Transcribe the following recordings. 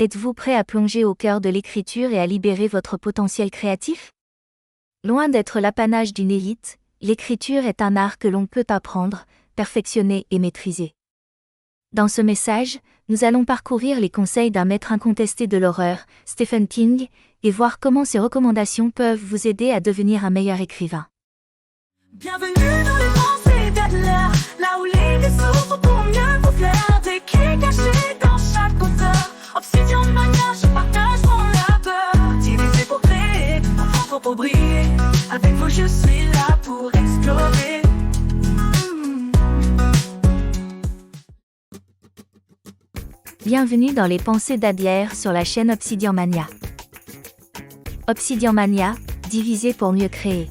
Êtes-vous prêt à plonger au cœur de l'écriture et à libérer votre potentiel créatif? Loin d'être l'apanage d'une élite, l'écriture est un art que l'on peut apprendre, perfectionner et maîtriser. Dans ce message, nous allons parcourir les conseils d'un maître incontesté de l'horreur, Stephen King, et voir comment ses recommandations peuvent vous aider à devenir un meilleur écrivain. Bienvenue dans les pensées d'Adler, là où l'idée s'ouvre pour mieux vous faire. Des clés cachées dans chaque auteur. Obsidian Mania, je partage mon labeur. Divisé pour créer, enfant pour briller. Avec vous je suis là pour explorer. Bienvenue dans les pensées d'Adler sur la chaîne Obsidian Mania. Obsidian Mania, divisé pour mieux créer.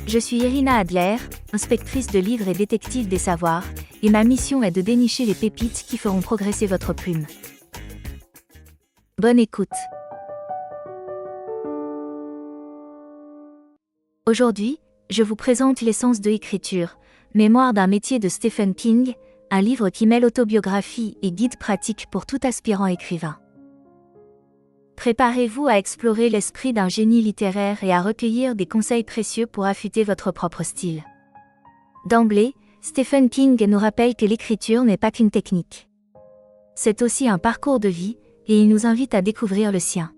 Je suis Irina Adler, inspectrice de livres et détective des savoirs, et ma mission est de dénicher les pépites qui feront progresser votre plume. Bonne écoute. Aujourd'hui, je vous présente L'essence de l'écriture, mémoire d'un métier de Stephen King, un livre qui mêle autobiographie et guide pratique pour tout aspirant écrivain. Préparez-vous à explorer l'esprit d'un génie littéraire et à recueillir des conseils précieux pour affûter votre propre style. D'emblée, Stephen King nous rappelle que l'écriture n'est pas qu'une technique. C'est aussi un parcours de vie, et il nous invite à découvrir le sien.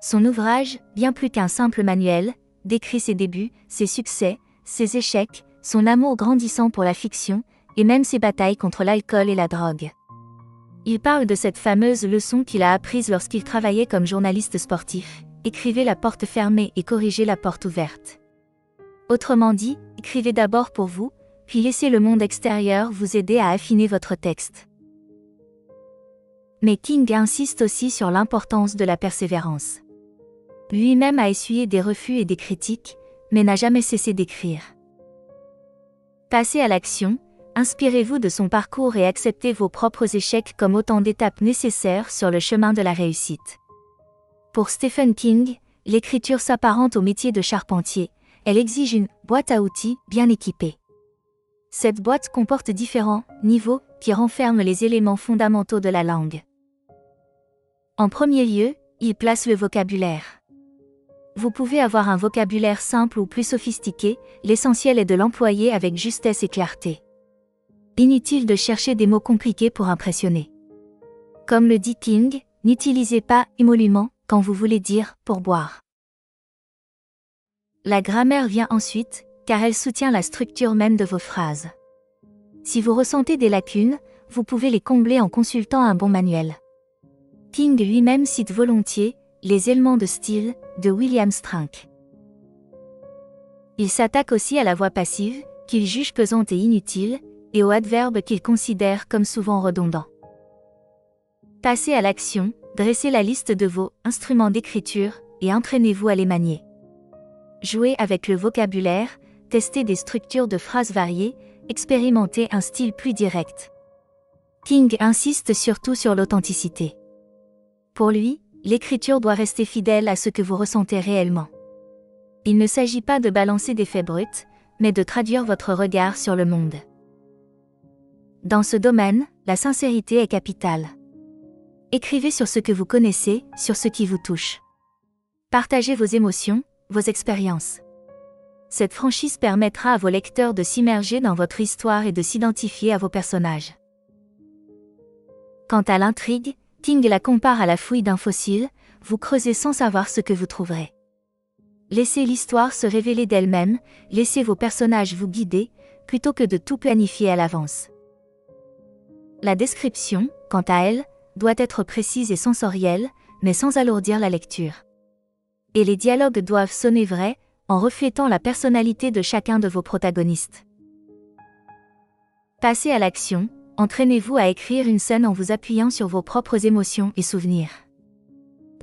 Son ouvrage, bien plus qu'un simple manuel, décrit ses débuts, ses succès, ses échecs, son amour grandissant pour la fiction, et même ses batailles contre l'alcool et la drogue. Il parle de cette fameuse leçon qu'il a apprise lorsqu'il travaillait comme journaliste sportif, écrivez la porte fermée et corrigez la porte ouverte. Autrement dit, écrivez d'abord pour vous, puis laissez le monde extérieur vous aider à affiner votre texte. Mais King insiste aussi sur l'importance de la persévérance. Lui-même a essuyé des refus et des critiques, mais n'a jamais cessé d'écrire. Passez à l'action. Inspirez-vous de son parcours et acceptez vos propres échecs comme autant d'étapes nécessaires sur le chemin de la réussite. Pour Stephen King, l'écriture s'apparente au métier de charpentier, elle exige une boîte à outils bien équipée. Cette boîte comporte différents niveaux qui renferment les éléments fondamentaux de la langue. En premier lieu, il place le vocabulaire. Vous pouvez avoir un vocabulaire simple ou plus sophistiqué, l'essentiel est de l'employer avec justesse et clarté. Inutile de chercher des mots compliqués pour impressionner. Comme le dit King, n'utilisez pas émolument quand vous voulez dire pour boire. La grammaire vient ensuite, car elle soutient la structure même de vos phrases. Si vous ressentez des lacunes, vous pouvez les combler en consultant un bon manuel. King lui-même cite volontiers Les éléments de style de William Strunk. Il s'attaque aussi à la voix passive, qu'il juge pesante et inutile, et aux adverbes qu'il considère comme souvent redondants. Passez à l'action, dressez la liste de vos instruments d'écriture et entraînez-vous à les manier. Jouez avec le vocabulaire, testez des structures de phrases variées, expérimentez un style plus direct. King insiste surtout sur l'authenticité. Pour lui, l'écriture doit rester fidèle à ce que vous ressentez réellement. Il ne s'agit pas de balancer des faits bruts, mais de traduire votre regard sur le monde. Dans ce domaine, la sincérité est capitale. Écrivez sur ce que vous connaissez, sur ce qui vous touche. Partagez vos émotions, vos expériences. Cette franchise permettra à vos lecteurs de s'immerger dans votre histoire et de s'identifier à vos personnages. Quant à l'intrigue, King la compare à la fouille d'un fossile, vous creusez sans savoir ce que vous trouverez. Laissez l'histoire se révéler d'elle-même, laissez vos personnages vous guider, plutôt que de tout planifier à l'avance. La description, quant à elle, doit être précise et sensorielle, mais sans alourdir la lecture. Et les dialogues doivent sonner vrais, en reflétant la personnalité de chacun de vos protagonistes. Passez à l'action, entraînez-vous à écrire une scène en vous appuyant sur vos propres émotions et souvenirs.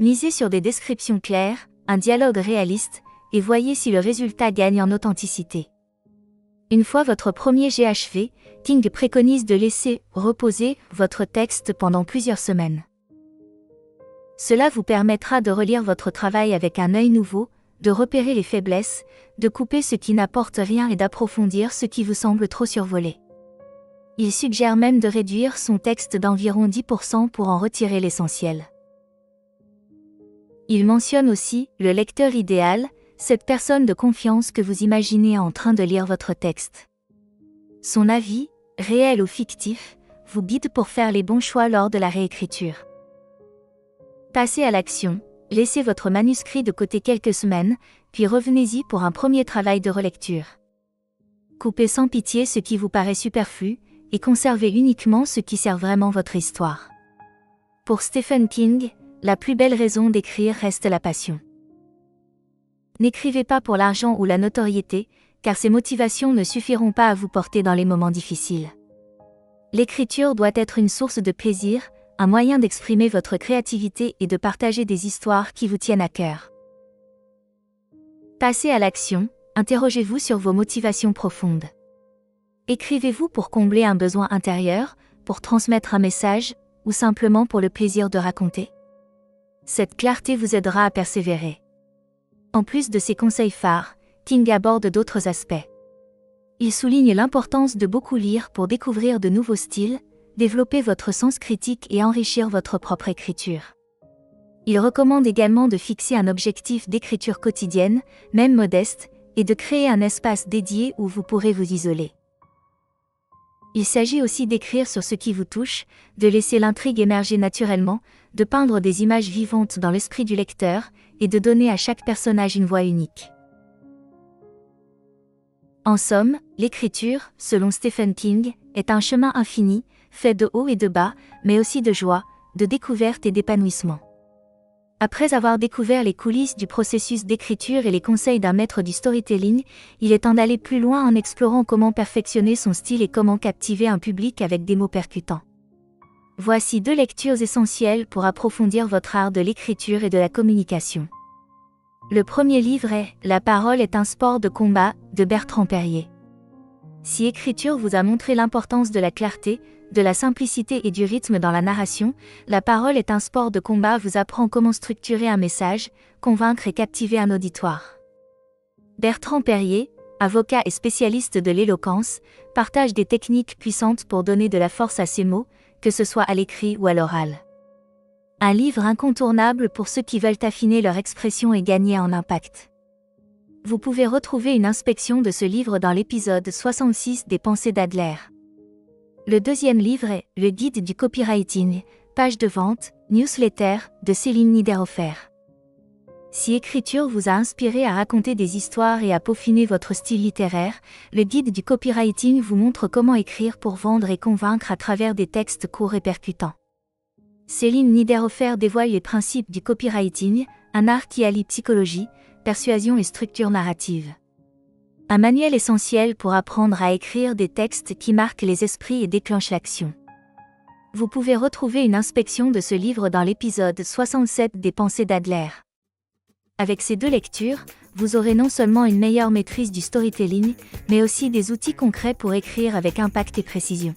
Misez sur des descriptions claires, un dialogue réaliste, et voyez si le résultat gagne en authenticité. Une fois votre premier jet achevé, King préconise de laisser reposer votre texte pendant plusieurs semaines. Cela vous permettra de relire votre travail avec un œil nouveau, de repérer les faiblesses, de couper ce qui n'apporte rien et d'approfondir ce qui vous semble trop survolé. Il suggère même de réduire son texte d'environ 10% pour en retirer l'essentiel. Il mentionne aussi le lecteur idéal, cette personne de confiance que vous imaginez en train de lire votre texte. Son avis, réel ou fictif, vous guide pour faire les bons choix lors de la réécriture. Passez à l'action, laissez votre manuscrit de côté quelques semaines, puis revenez-y pour un premier travail de relecture. Coupez sans pitié ce qui vous paraît superflu, et conservez uniquement ce qui sert vraiment votre histoire. Pour Stephen King, la plus belle raison d'écrire reste la passion. N'écrivez pas pour l'argent ou la notoriété, car ces motivations ne suffiront pas à vous porter dans les moments difficiles. L'écriture doit être une source de plaisir, un moyen d'exprimer votre créativité et de partager des histoires qui vous tiennent à cœur. Passez à l'action, interrogez-vous sur vos motivations profondes. Écrivez-vous pour combler un besoin intérieur, pour transmettre un message, ou simplement pour le plaisir de raconter? Cette clarté vous aidera à persévérer. En plus de ces conseils phares, King aborde d'autres aspects. Il souligne l'importance de beaucoup lire pour découvrir de nouveaux styles, développer votre sens critique et enrichir votre propre écriture. Il recommande également de fixer un objectif d'écriture quotidienne, même modeste, et de créer un espace dédié où vous pourrez vous isoler. Il s'agit aussi d'écrire sur ce qui vous touche, de laisser l'intrigue émerger naturellement, de peindre des images vivantes dans l'esprit du lecteur, et de donner à chaque personnage une voix unique. En somme, l'écriture, selon Stephen King, est un chemin infini, fait de hauts et de bas, mais aussi de joie, de découverte et d'épanouissement. Après avoir découvert les coulisses du processus d'écriture et les conseils d'un maître du storytelling, il est temps d'aller plus loin en explorant comment perfectionner son style et comment captiver un public avec des mots percutants. Voici 2 lectures essentielles pour approfondir votre art de l'écriture et de la communication. Le premier livre est « La parole est un sport de combat » de Bertrand Perrier. Si écriture vous a montré l'importance de la clarté, de la simplicité et du rythme dans la narration, La parole est un sport de combat vous apprend comment structurer un message, convaincre et captiver un auditoire. Bertrand Perrier, avocat et spécialiste de l'éloquence, partage des techniques puissantes pour donner de la force à ses mots, que ce soit à l'écrit ou à l'oral. Un livre incontournable pour ceux qui veulent affiner leur expression et gagner en impact. Vous pouvez retrouver une inspection de ce livre dans l'épisode 66 des Pensées d'Adler. Le deuxième livre est Le guide du copywriting, page de vente, newsletter, de Céline Niederhofer. Si écriture vous a inspiré à raconter des histoires et à peaufiner votre style littéraire, le guide du copywriting vous montre comment écrire pour vendre et convaincre à travers des textes courts et percutants. Céline Niederhofer dévoile les principes du copywriting, un art qui allie psychologie, persuasion et structure narrative. Un manuel essentiel pour apprendre à écrire des textes qui marquent les esprits et déclenchent l'action. Vous pouvez retrouver une inspection de ce livre dans l'épisode 67 des Pensées d'Adler. Avec ces 2 lectures, vous aurez non seulement une meilleure maîtrise du storytelling, mais aussi des outils concrets pour écrire avec impact et précision.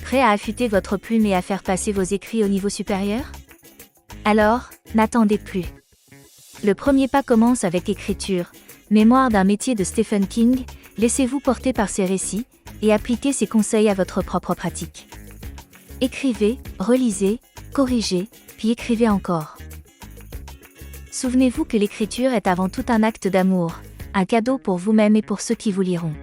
Prêt à affûter votre plume et à faire passer vos écrits au niveau supérieur? Alors, n'attendez plus. Le premier pas commence avec écriture, mémoire d'un métier de Stephen King, laissez-vous porter par ses récits, et appliquez ses conseils à votre propre pratique. Écrivez, relisez, corrigez, puis écrivez encore. Souvenez-vous que l'écriture est avant tout un acte d'amour, un cadeau pour vous-même et pour ceux qui vous liront.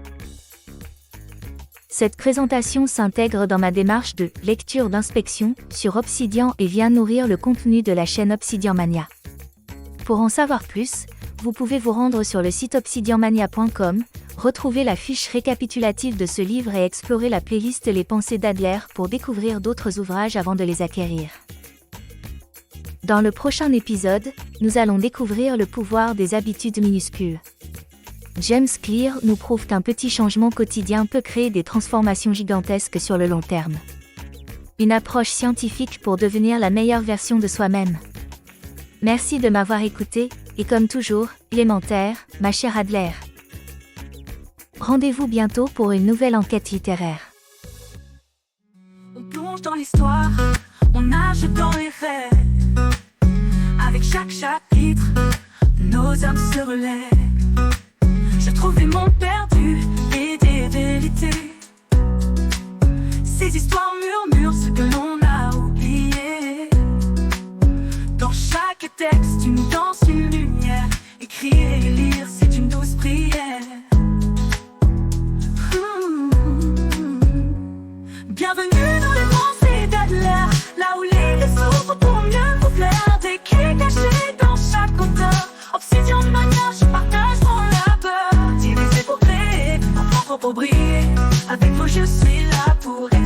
Cette présentation s'intègre dans ma démarche de lecture d'inspection sur Obsidian et vient nourrir le contenu de la chaîne Obsidian Mania. Pour en savoir plus, vous pouvez vous rendre sur le site obsidianmania.com, retrouver la fiche récapitulative de ce livre et explorer la playlist Les Pensées d'Adler pour découvrir d'autres ouvrages avant de les acquérir. Dans le prochain épisode, nous allons découvrir le pouvoir des habitudes minuscules. James Clear nous prouve qu'un petit changement quotidien peut créer des transformations gigantesques sur le long terme. Une approche scientifique pour devenir la meilleure version de soi-même. Merci de m'avoir écouté, et comme toujours, élémentaire, ma chère Adler. Rendez-vous bientôt pour une nouvelle enquête littéraire. On plonge dans l'histoire, on nage dans les rêves. Avec chaque chapitre, nos âmes se relèvent. Je trouve des mondes perdus et des vérités Les histoires murmurent ce que l'on a oublié. Dans chaque texte, une danse, une lumière. Écrire et lire, c'est une douce prière. Bienvenue dans les pensées d'Adler, là où l'idée s'ouvre pour mieux vous plaire. Des clés cachées dans chaque auteur. Obsidian de manière, je partage mon labeur. Divisé pour créer, en propre pour briller. Avec vous je suis là pour aider.